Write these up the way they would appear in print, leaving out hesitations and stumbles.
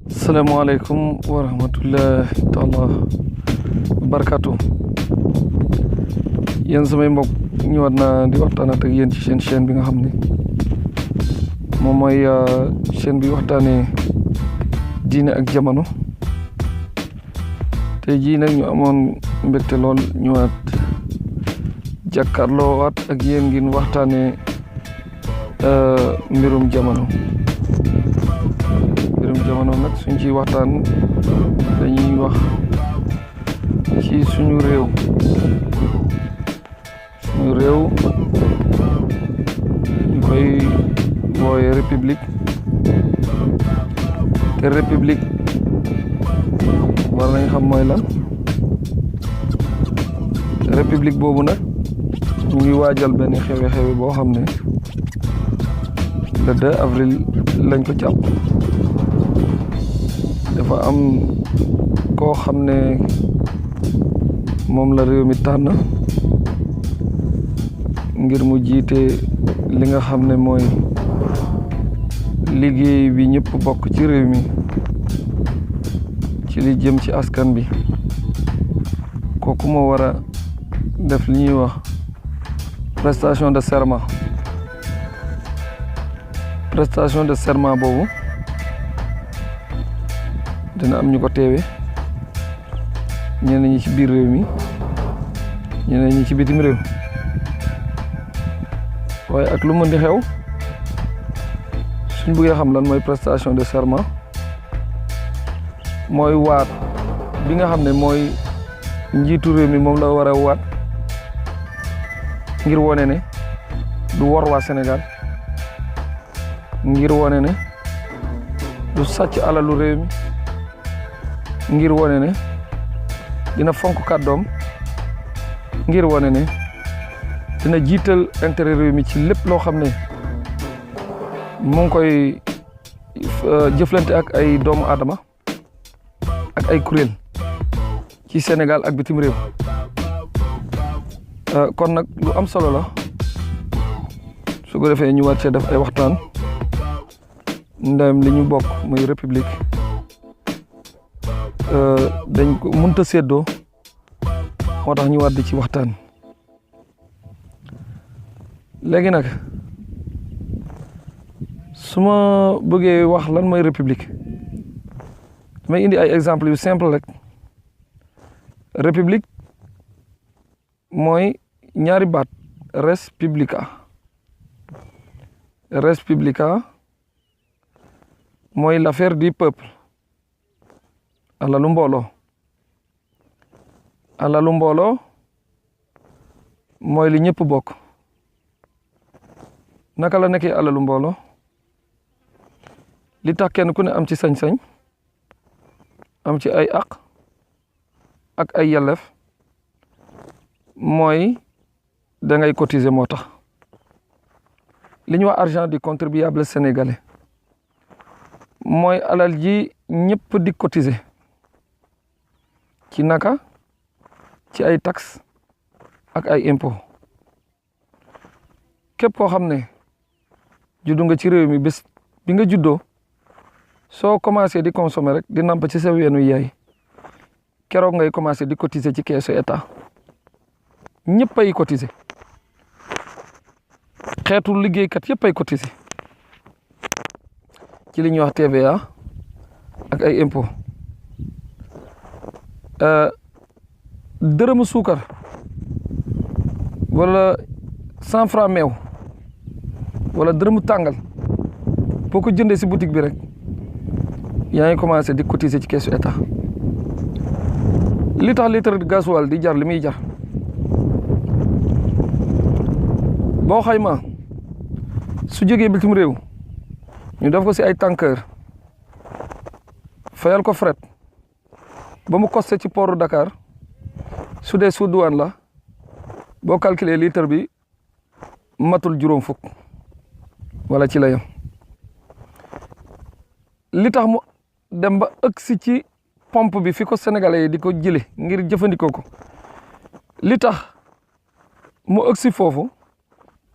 Assalamualaikum warahmatullahi taala barakatuh. Yéen samay mbokk ñëwaat naa di waxtaanaat ak yéen ci seen chaîne bi nga xam ne moom mooy chaîne bi waxtaanee diine ak jamono. tey jii nag ñu amoon mbégte lool ñëwaat jàkkaarloo waat ak yéen ngir waxtaanee mbirum jamono. jamono nag suñ ci waxtaan dañuy wax ci suñu réew ñu koy wooye république te république war nañ xam mooy lan. république boobu nag ñu ngi waajal benn xewe boo xam ne le 2 avril lañ ko jàpp. dafa am koo xam ne moom la réew mi tànn ngir mu jiite li nga xam ne mooy liggéey bi ñëpp bokk ci réew mi ci li jëm ci askan bi. kooku moo war a def li ñuy wax prestation de serment. prestation de serment boobu dina am ñu ko teewe, ñeneen ñi ci biir réew mi, ñeneen ñi ci bitim réew. waaye ak lu mën di xew suñ bëggee xam lan mooy prestation de serment, mooy waat bi nga xam ne mooy njiitu réew mi moom la war a waat ngir wone ne du wor waa Sénégal, ngir wone ne du sàcc alalu réew mi, ngir wone ne dina fonk kàddoom, ngir wone ne dina jiital intérêt réew mi ci lépp loo xam ne mu ngi koy jëflante ak ay doomu aadama ak ay kuréel ci Sénégal ak bitim réew. kon nag lu am solo la su ko defee ñu war cee def ay waxtaan ndem li ñu bokk muy république dañ ko mënta séddoo, moo tax ñu war di ci waxtaan. léegi nag su ma bëggee wax lan mooy république damay indi ay exemple yu simple rek. république mooy ñaari baat res publica. res publica mooy l'affaire du peuple, alalu mbooloo. alalu mbooloo mooy li ñëpp bokk. naka la nekkee alalu mbooloo? li tax kenn ku ne am ci sañ-sañ, am ci ay àq ak ay yelleef mooy da ngay cotiser moo tax. li ñu wax argent du contribuable sénégalais mooy alal ji ñëpp di cotiser ci naka, ci ay taxes ak ay impôts. képp koo xam ne juddu nga ci réew mi bés bi nga juddoo, soo commencé di consommer rek di namp ci sa weenu yaay, keroog ngay commencé di cotiser ci keesu état. ñëpp ay cotiser, xeetu liggéeykat yëpp ay cotiser ci li ñuy wax TVA ak ay impôts. dërëmu suukar wala 100 francs meew wala dërëmu tàngal boo ko jëndee si boutique bi rek yaa ngi commencé di cotiser ci keesu état. li tax litre gasoil di jar li muy jar boo xayma su jógee bitim réew ñu def ko si ay tanker fayal ko fret ba mu costé ci port Dakar, su dee sous douane la boo calculer litre bi matul juróom fukk wala ci la yam. li tax mu dem ba ëgsi ci pompe bi fi ko sénégalais yi di ko jële ngir jëfandikoo ko, li tax mu ëgsi foofu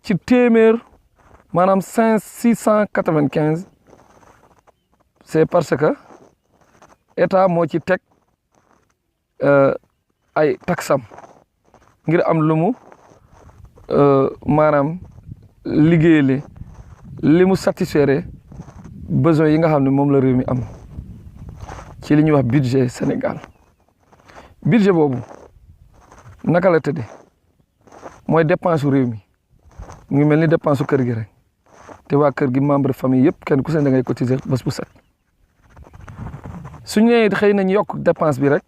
ci téeméer maanaam 695 c'est parce que état moo ci teg ay taxam ngir am lu mu maanaam liggéeyale li mu satisfaire besoin yi nga xam ne moom la réew mi am ci li ñuy wax budget Sénégal budget boobu naka la tëddee mooy dépense réew mi mu ngi mel ni dépense kër gi rek te waa kër gi membre famille yëpp kenn ku seen da ngay cotiser bés bu set suñu nee xëy nañ yokk dépense bi rek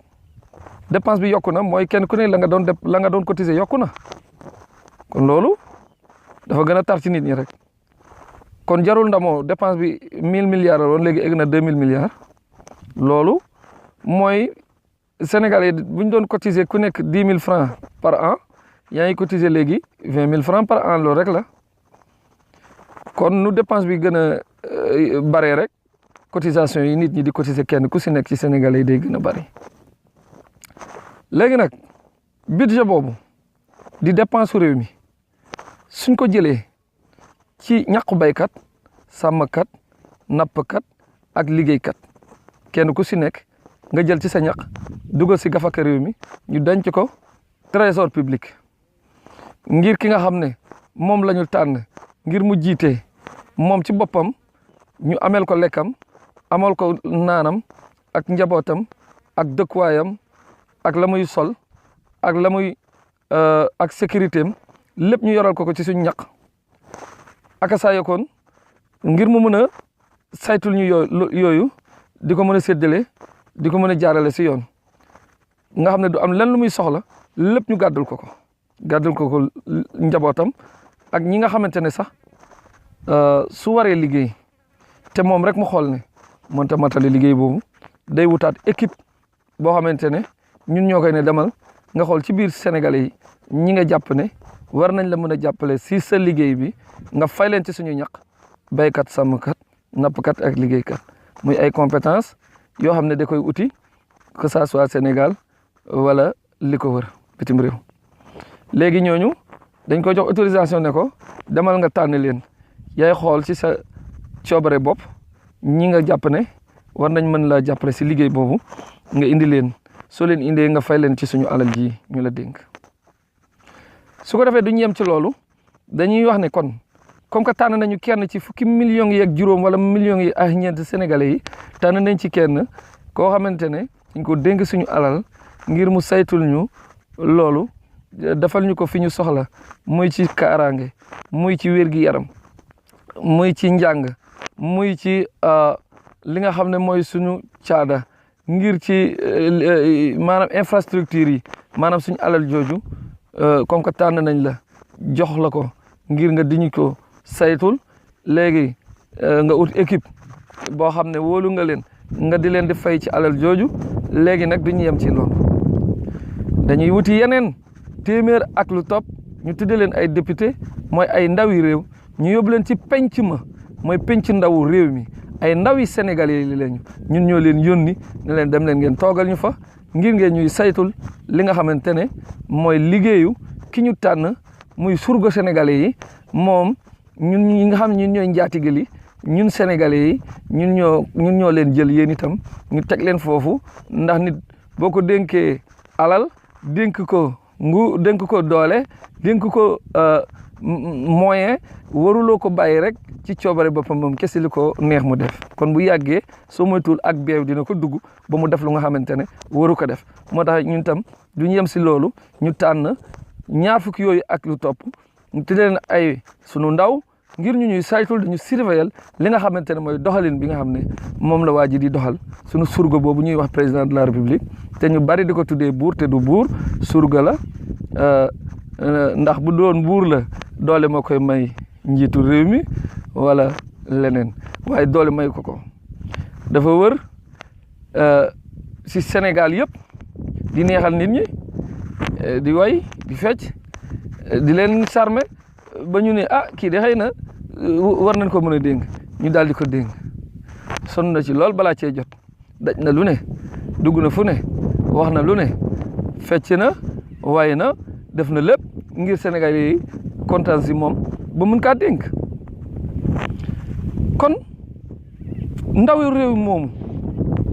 dépense bi yokku na mooy kenn ku ne la nga doon cotiser yokku na kon loolu dafa gën a tar ci nit ñi rek kon jarul ndamoo dépense bi 1000 milliards la woon léegi egg na 2000 milliards loolu mooy Sénégalais bu ñu doon cotiser ku nekk 10 000 francs par an yaa ngi cotiser léegi 20 000 francs par an loolu rek la kon nu dépense bi gën a bare rek cotisation yi nit ñi di cotiser kenn ku si nekk ci Sénégalais yi day gën a bari léegi nag budget boobu di dépense réew mi suñ ko jëlee ci ñàkku baykat sàmmkat nappkat ak liggéeykat kenn ku si nekk nga jël ci sa ñaq dugal si gafaka réew mi ñu denc ko trésor public ngir ki nga xam ne moom la ñu tànn ngir mu jiite moom ci boppam ñu amel ko lekkam amal ko naanam ak njabootam ak dëkkuwaayam ak la muy sol ak la muy ak sécurité am lépp ñu yoral ko ci suñu ñaq aka saa yokoon ngir mu mën a saytul ñu yooyu di ko mën a séddale di ko mën a jaarale si yoon nga xam ne du am lenn lu muy soxla lépp ñu gàddul ko njabootam ak ñi nga xamante ne sax su waree liggéey te moom rek mu xool ne mënta matali liggéey boobu day wutaat équipe boo xamante ne ñun ñoo koy ne demal nga xool ci biir Sénégalais yi ñi nga jàpp ne war nañ la mën a jàppale si sa liggéey bi nga fay leen ci suñu ñaq baykat sàmmkat nappkat ak liggéeykat muy ay compétence yoo xam ne da koy uti que ça soit Sénégal wala li ko wër bitim réew léegi ñooñu dañ ko jox autorisation ne ko demal nga tànn leen yaay xool ci sa coobare bopp ñi nga jàpp ne war nañ mën laa jàppale si liggéey boobu nga indi leen soo leen indee nga fay leen ci suñu alal ji ñu la dénk su ko defee duñu yem ci loolu dañuy wax ne kon comme que tànn nañu kenn ci fukki millions yi ak juróom wala millions yi ak ñeent Sénégalais yi tànn nañ ci kenn koo xamante ne dañ ko dénk suñu alal ngir mu saytul ñu loolu defal ñu ko fi ñu soxla muy ci kaaraange muy ci wér-gi-yaram muy ci njàng muy ci li nga xam ne mooy suñu caada ngir ci maanaam infrastructure yi maanaam suñu alal jooju comme que tànn nañ la jox la ko ngir nga diñu ko saytul léegi nga ut équipe boo xam ne wóolu nga leen nga di leen di fay ci alal jooju léegi nag duñu yem ci loolu dañuy wuti yeneen téeméer ak lu topp ñu tudde leen ay député mooy ay ndawi réew ñu yóbbu leen ci penc ma mooy penc ndawu réew mi ay ndawi Sénégalais yi leen ñun ñoo leen yónni ne leen dem leen ngeen toogal ñu fa ngir ngeen ñuy saytul li nga xamante ne mooy liggéeyu ki ñu tànn muy surga Sénégalais yi moom ñun ñi nga xam ne ñun ñooy njaatige li ñun Sénégalais yi ñun ñoo leen jël yéen itam ñu teg leen foofu ndax nit boo ko dénkee alal dénk ko doole dénk ko moyen waruloo ko bàyyi rek ci coobare boppam moom kese li ko neex mu def kon bu yàggee soo moytuwul ak beew dina ko dugg ba mu def lu nga xamante ne waru ko def moo tax ñun tam du ñu yem si loolu ñu tànn ñaar fukki yooyu ak lu topp ñu tuddee leen ay sunu ndaw ngir ñu ñuy saytul di ñu surveiller li nga xamante ne mooy doxalin bi nga xam ne moom la waa ji di doxal sunu surga boobu ñuy wax président de la république te ñu bari di ko tuddee buur te du buur surga la ndax bu doon buur la doole moo koy may njiitu réew mi wala leneen waaye doole may ko dafa wër si Sénégal yëpp di neexal nit ñi di way di fecc di leen charmer ba ñu ne kii de xëy na war nañ ko mën a dénk ñu daal di ko dénk sonn na ci lool balaa cee jot daj na lu ne dugg na fu ne wax na lu ne fecc na waaye na def na lépp ngir Sénégal yi kontaan si moom ba mun kaa dénk kon ndaw réew moomu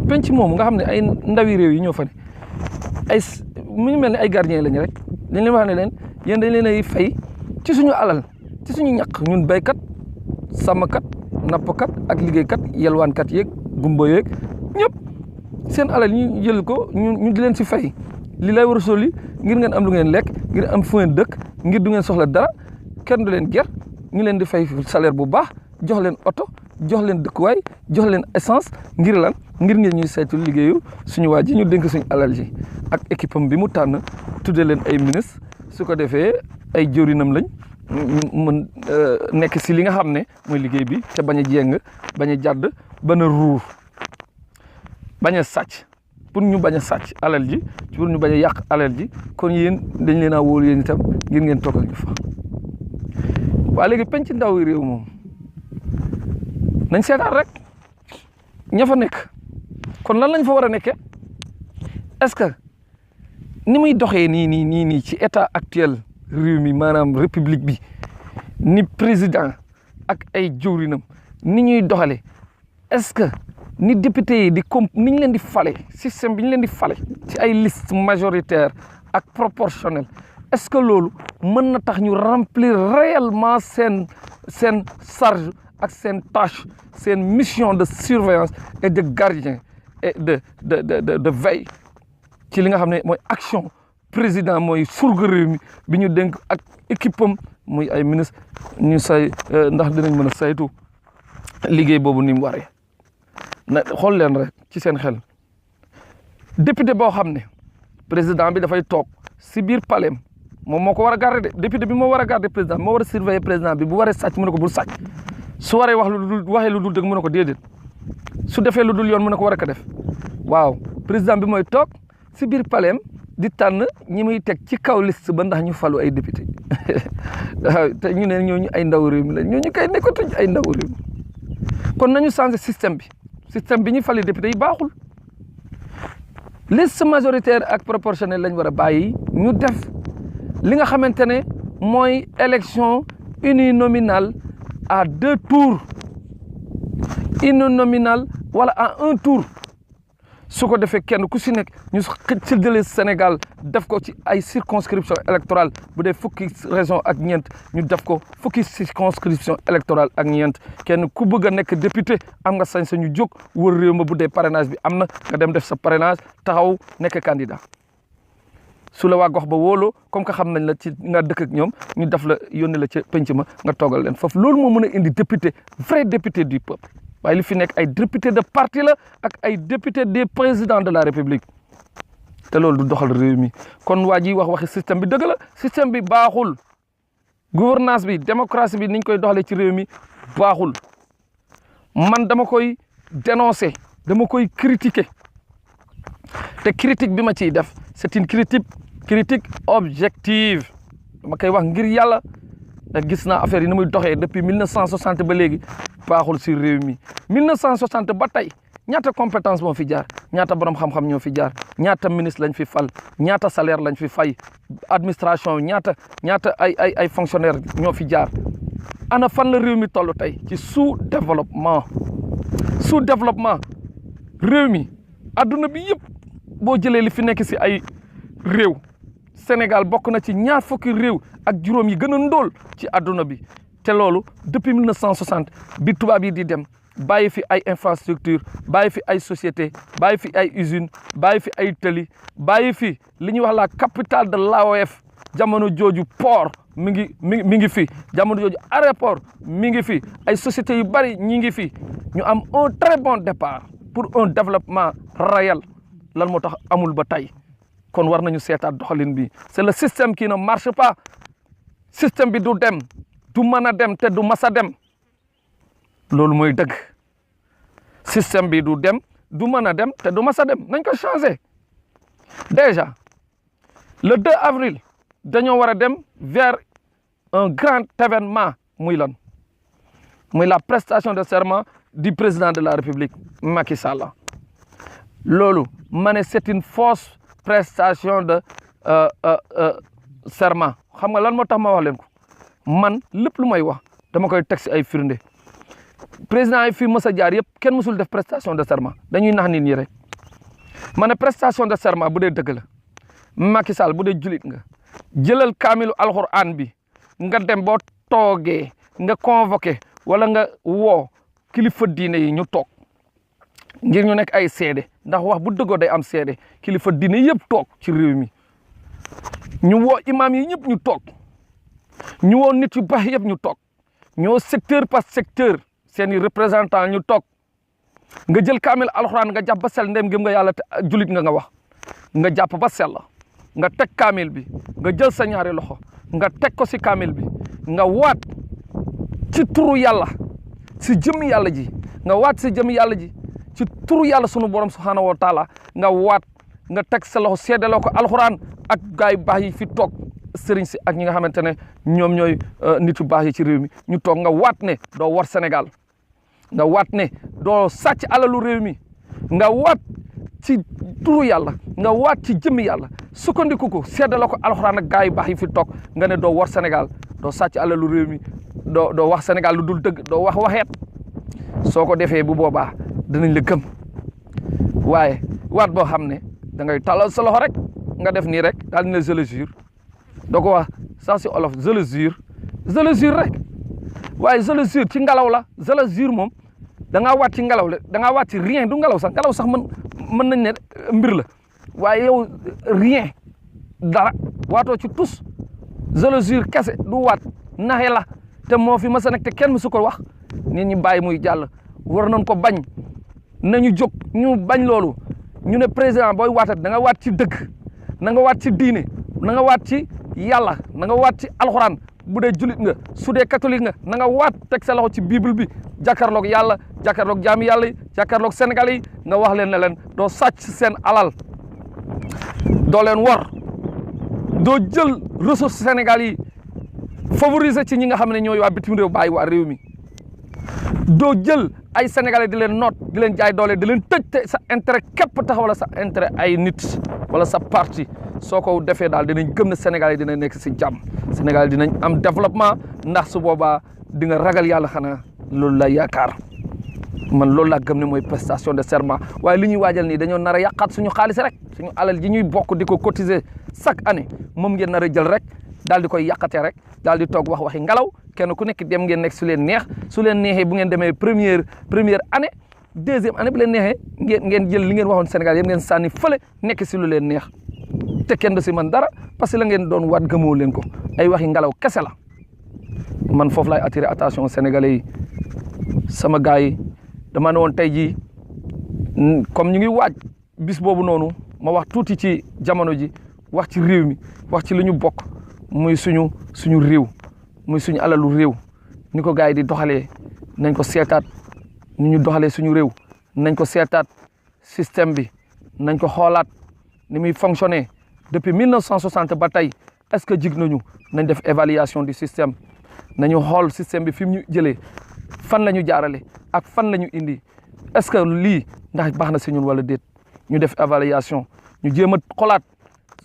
penc moomu nga xam ne ay ndawi réew yi ñoo fa ne ay mu ngi mel ne ay gardien lañu rek dañ leen wax ne leen yéen dañ leen ay fay ci suñu alal ci suñu ñaq ñun béykat sàmmkat nappkat ak liggéeykat yelwaankat yeeg gumba yeeg ñëpp seen alal ñu jël ko ñu di leen si fay li lay war a soli ngir ngeen am lu ngeen lekk ngir am fu ngeen dëkk ngir du ngeen soxla dara kenn du leen ger ñu leen di fay salaire bu baax jox leen oto jox leen dëkkuwaay jox leen essence ngir lan ngir ngeen ñuy saytu liggéeyu suñu waa ji ñu dénk suñu alal ji ak équipe am bi mu tànn tudde leen ay ministre su ko defee ay jëwrinam lañ mën nekk si li nga xam ne mooy liggéey bi te bañ a jéng bañ a jàdd bañ a ruur bañ a sàcc pour ñu bañ a sàcc alal ji pour ñu bañ a yàq alal ji kon yéen dañ leen a wóolu yéen itam ngir ngeen toogal ñu fa waa léegi penc ndaw réew moom nañ seetaan rek ña fa nekk kon lan lañ fa war a nekkee est-ce que ni muy doxee nii ci état actuel réew mi maanaam république bi ni président ak ay jëwrinam ni ñuy doxale est-ce que ni député yi ni ñu leen di fale système bi ñu leen di fale ci ay liste majoritaire ak proportionnel est-ce que loolu mën na tax ñu remplir réellement seen charge ak seen tâche seen mission de surveillance et de gardien et de veille ci li nga xam ne mooy action président mooy surga réew mi bi ñu dénk ak équipe am muy ay ministre ñu ndax dinañ mën a saytu liggéey boobu ni mu waree na xool leen rek ci seen xel député boo xam ne président bi dafay toog si biir palais moom moo ko war a garder de député bi moo war a garder président moo war a surveiller président bi bu waree sàcc mu ne ko bul sàcc su waree waxee lu dul dëgg mu ne ko déedéet su defee lu dul yoon mu ne ko war a ko def waaw président bi mooy toog si biir palais di tànn ñi muy teg ci kaw liste ba ndax ñu falu ay député waaw te ñu ne ñooñu ay ndaw réew mi la ñooñu kay nekkatuñ ay ndaw réew mi kon nañu changer système bi ñu fali député yi baaxul liste majoritaire ak proportionnelle lañ war a bàyyi ñu def li nga xamante ne mooy élection uninominale à 2 tours uninominale wala à 1 tour su ko defee kenn ku si nekk ñu séddale Sénégal def ko ci ay circonscription électorale bu dee fukki région ak ñeent ñu def ko fukki circonscription électorale ak ñeent kenn ku bëgg a nekk député am nga sañ ñu jóg wër réew ma bu dee parrainage bi am na nga dem def sa parrainage taxaw nekk candidat su la waa gox ba wóoloo comme que xam nañ la ci nga dëkk ak ñoom ñu def la yónni la ca penc ma nga toogal leen foofu loolu moo mën a indi député vrai député du peuple waaye li fi nekk ay député de parti la ak ay député des présidents de la république te loolu du doxal réew mi kon waa ji waxi système bi dëgg la système bi baaxul gouvernance bi démocratie bi niñ koy doxalee ci réew mi baaxul man dama koy dénoncer dama koy critiquer te critique bi ma ciy def c'est une critique objective dama koy wax ngir yàlla ndax gis naa affaire yi ni muy doxee depuis 1960 ba léegi baaxul si réew mi 1960 ba tey ñaata compétence moo fi jaar ñaata borom xam-xam ñoo fi jaar ñaata ministre lañ fi fal ñaata salaire lañ fi fay administration ñaata ay fonctionnaire ñoo fi jaar ana fan la réew mi toll tey ci sous-développement réew mi adduna bi yëpp boo jëlee li fi nekk si ay réew Sénégal bokk na ci ñaar fukki réew ak juróom yi gën a ndóol ci adduna bi te loolu depuis 1960 bi tubaab yi di dem bàyyi fi ay infrastructure bàyyi fi ay société bàyyi fi ay usine bàyyi fi ay tëli bàyyi fi li ñuy wax la capitale de l'AOF jamono jooju port mi ngi fi jamono jooju aéroport mi ngi fi ay sociétés yu bari ñi ngi fi ñu am un très bon départ pour un développement réel lan moo tax amul ba tey kon war nañu seetaat doxalin bi c'est le système qui ne marche pas système bi du dem du mën a dem te du mas a dem loolu mooy dëgg système bi du dem du mën a dem te du mas a dem nañ ko changer déjà le 2 avril dañoo war a dem vers un grand événement muy lan muy la prestation de serment du président de la République Macky Sall loolu ma ne c'est une fausse prestation de serment xam nga lan moo tax ma wax leen ko man lépp lu may wax dama koy teg si ay firnde président yi fii mës a jaar yëpp kenn mësul def prestation de serment dañuy nax nit ñi rek ma ne prestation de serment bu dee dëgg la Macky Sall bu dee julit nga jëlal kaamilu alxuraan bi nga dem boo toogee nga convoqué wala nga woo kilifa diine yi ñu toog ngir ñu nekk ay seede ndax wax bu dëggoo day am seede kilifa diine yëpp toog ci réew mi ñu woo imam yi ñëpp ñu toog ñu woo nit yu baax yëpp ñu toog ñoo secteur par secteur seeni représentant ñu toog nga jël kaamil alxuraan nga jàpp ba sell ndem gëm nga yàlla te julit nga wax nga jàpp ba sell nga teg kaamil bi nga jël sa ñaari loxo nga teg ko si kaamil bi nga waat ci turu yàlla si jëmmi yàlla ji nga waat si jëmmi yàlla ji ci turu yàlla sunu borom subhanahu wa taala nga waat nga teg sa loxo seedaloo ko alxuraan ak gaay yu baax yi fi toog sëriñ si ak ñi nga xamante ne ñoom ñooy nit yu baax yi ci réew mi ñu toog nga waat ne doo war Sénégal nga waat ne doo sàcc alalu réew mi nga waat ci turu yàlla nga waat ci jëmmi yàlla sukkandiku ko seedaloo ko alxuraan ak gaay yu baax yi fi toog nga ne doo war Sénégal doo sàcc alalu réew mi doo wax Sénégal lu dul dëgg doo wax waxeet soo ko defee bu boobaa dinañ la gëm waaye waat boo xam ne da ngay talal sa loxo rek nga def nii rek daal di ne je le jure doo ko wax sax si olof je le jure rek waaye je le jure ci ngelaw la je le jure moom da ngaa waat ci ngelaw la da ngaa waat ci rien du ngelaw sax mën nañ ne mbir la waaye yow rien dara waatoo ci tus je le jure kese du waat naxe la te moo fi mës a nekk te kenn mësu ko wax nit ñi bàyyi muy jàll war nañ ko bañ nañu jóg ñu bañ loolu ñu ne président booy waatat da nga waat ci dëgg na nga waat ci diine na nga waat ci yàlla na nga waat ci alxuraan bu dee julit nga su dee catholique nga na nga waat teg sa loxo ci bible bi jàkkaarloog yàlla jàkkaarloog jaami yàlla yi jàkkaarloog sénégalais yi nga wax leen ne leen doo sàcc seen alal doo leen war doo jël ressource Sénégal yi favoriser ci ñi nga xam ne ñooy waa bitim réew bàyyi waa réew mi doo jël ay sénégalais di leen noot di leen jaay doole di leen tëj te sa intérêt képp tax wala sa intérêt ay nit wala sa parti soo ko defee daal dinañ gëm ne sénégalais dina nekk si jàmm sénégalais dinañ am développement ndax su boobaa di nga ragal yàlla xanaa loolu la yaakaar man loolu laa gëm ne mooy prestation de serment waaye li ñuy waajal nii dañoo nar a yàqaat suñu xaalis rek suñu alal ji ñuy bokk di ko cotiser chaque année moom ngeen nar a jël rek daal di koy yàqatee rek daal di toog wax waxi ngelaw kenn ku nekk dem ngeen nekk su leen neex su leen neexee bu ngeen demee première année deuxième année bu leen neexee ngeen jël li ngeen waxoon Sénégal yéen ngeen sànni fële nekk si lu leen neex te kenn du si man dara parce que la ngeen doon waat gëmoo leen ko ay waxi ngelaw kese la man foofu laay attirer attention sénégalais yi sama gars yi dama ne woon tey jii comme ñu ngi waaj bis boobu noonu ma wax tuuti ci jamono ji wax ci réew mi wax ci lu ñu bokk muy suñu réew muy suñu alalu réew ni ko gars yi di doxalee nañ ko seetaat ni ñu doxalee suñu réew nañ ko seetaat système bi nañ ko xoolaat ni muy fonctionner depuis 1960 ba tey est-ce que jig nañu nañ def évaluation du système nañu xool système bi fi mu ñu jëlee fan la ñu jaarale ak fan la ñu indi est-ce que lii ndax baax na si ñun wala déet ñu def évaluation ñu jéem a xoolaat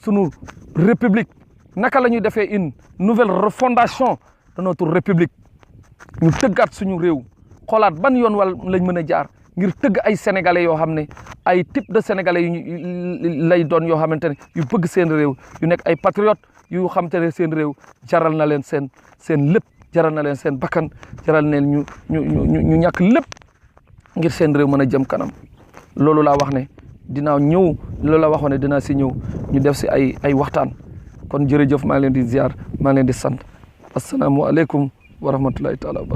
sunu république naka la ñuy defee une nouvelle refondation de notre république ñu tëggaat suñu réew xoolaat ban yoon wala lañ mën a jaar ngir tëgg ay sénégalais yoo xam ne ay type de sénégalais yu lay doon yoo xamante ne yu bëgg seen réew yu nekk ay patriotes yu xamante ne seen réew jaral na leen seen lépp jaral na leen seen bakkan jaral na leen ñu ñàkk lépp ngir seen réew mën a jëm kanam loolu laa wax ne dinaa ñëw loolu la waxoon ne dinaa si ñëw ñu def si ay waxtaan kon jërëjëf maa ngi leen di ziar maa ngi leen di sant asalaamualeykum wa rahmatullahi taala wa barakatu